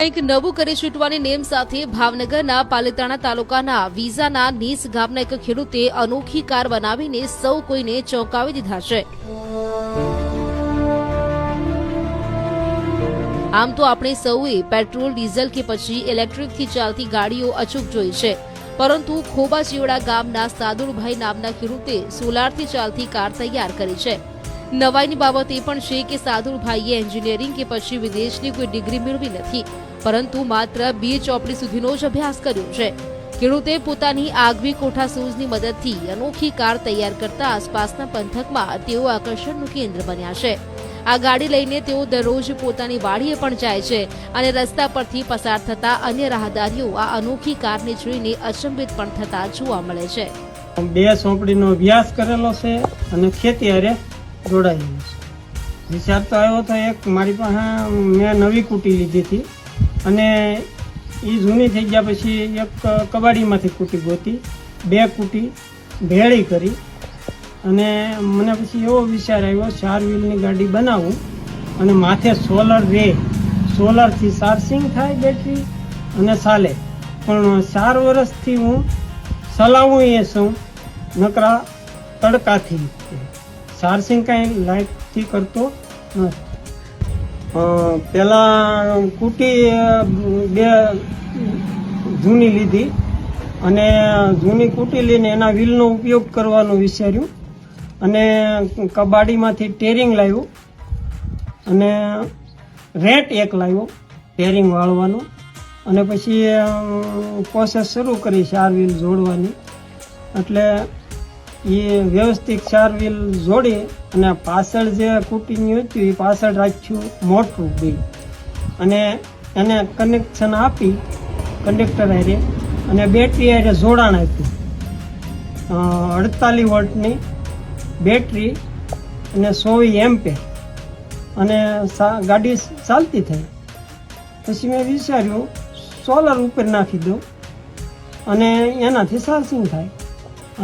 કંઈક નવું કરી છૂટવાની નેમ સાથે ભાવનગરના પાલિતાણા તાલુકાના વીઝાના નીસ ગામના એક ખેડૂતે અનોખી કાર બનાવીને સૌ કોઈને ચોંકાવી દીધા છે। આમ તો આપણે સૌએ પેટ્રોલ ડીઝલ કે પછી ઇલેક્ટ્રિકથી ચાલતી ગાડીઓ અચૂક જોઈ છે, પરંતુ ખોબાચીવડા ગામના સાદુરભાઈ નામના ખેડૂતે સોલારથી ચાલતી કાર તૈયાર કરી છે। નવાઈની બાબત એ પણ છે કે સાદુરભાઈએ એન્જિનિયરિંગ કે પછી વિદેશની કોઈ ડિગ્રી મેળવી નથી, પરંતુ માત્ર BA ચોપડી સુધીનો જ અભ્યાસ કર્યો છે। ખેડૂતે પોતાની આગવી કોઠા સૂઝની મદદથી અનોખી કાર તૈયાર કરતા આસપાસના પંથકમાં તેઓ આકર્ષણનું કેન્દ્ર બન્યા છે। આ ગાડી લઈને તેઓ દરરોજ પોતાની વાડીએ પણ જાય છે અને રસ્તા પરથી પસાર થતા અન્ય રાહદારીઓ આ અનોખી કારને જોઈને અચંબિત પણ થતા જોવા મળે છે। BA ચોપડીનો અભ્યાસ કરેલો છે અને ખેતી હારે જોડાયેલો છે। વિચાર તો આવ્યો તો એક મારી પાસે મેં નવી કૂટી લીધી હતી અને એ જૂની થઈ ગયા પછી એક કબાડીમાંથી કૂટી ગોતી, 2 કૂટી ભેળી કરી અને મને પછી એવો વિચાર આવ્યો 4 વ્હીલની ગાડી બનાવું અને માથે સોલર રહે, સોલરથી ચાર્જિંગ થાય બેટરી અને ચાલે। પણ 4 વર્ષથી હું ચલાવું એ છું નકરા તડકાથી, ચાર્જિંગ કાંઈ લાઇટથી કરતો નથી। પહેલાં કૂટી 2 જૂની લીધી અને જૂની કૂટી લઈને એના વ્હીલનો ઉપયોગ કરવાનો વિચાર્યું અને કબાડીમાંથી ટેરિંગ લાવ્યું અને રેટ એક લાવ્યો ટેરિંગ વાળવાનો અને પછી પ્રોસેસ શરૂ કરી 4 વ્હીલ જોડવાની। એટલે એ વ્યવસ્થિત 4 વ્હીલ જોડી અને પાછળ જે કૂટીની હતી એ પાછળ રાખ્યું મોટું બિલ અને એને કનેક્શન આપી કંડક્ટર હારે અને બેટરી હારે જોડાણ આપ્યું। 48 વોલ્ટની બેટરી અને 100 એમ્પેર અને ગાડી ચાલતી થઈ। પછી મેં વિચાર્યું સોલર ઉપર નાખી દઉં અને એનાથી ચાર્જિંગ થાય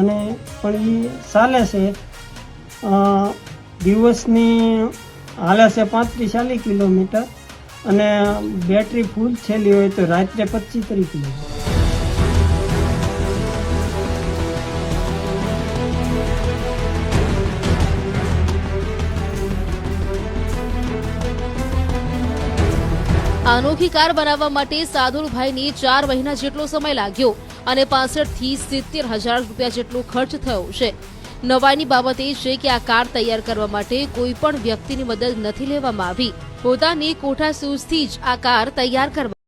અને પણ એ ચાલે છે, દિવસની હાલે છે 35-40 કિલોમીટર અને બેટરી ફૂલ થયેલી હોય તો રાત્રે 25-30 કિલોમીટર। અનોખી કાર બનાવવા માટે સાદુરભાઈને 4 મહિના જેટલો સમય લાગ્યો અને 65 થી 70,000 રૂપિયા જેટલો ખર્ચ થયો છે। નવાઈની બાબત એ છે કે આ કાર તૈયાર કરવા માટે કોઈ પણ વ્યક્તિની મદદ નથી લેવામાં આવી, પોતાની કોઠા સૂઝથી જ આ કાર તૈયાર કરવા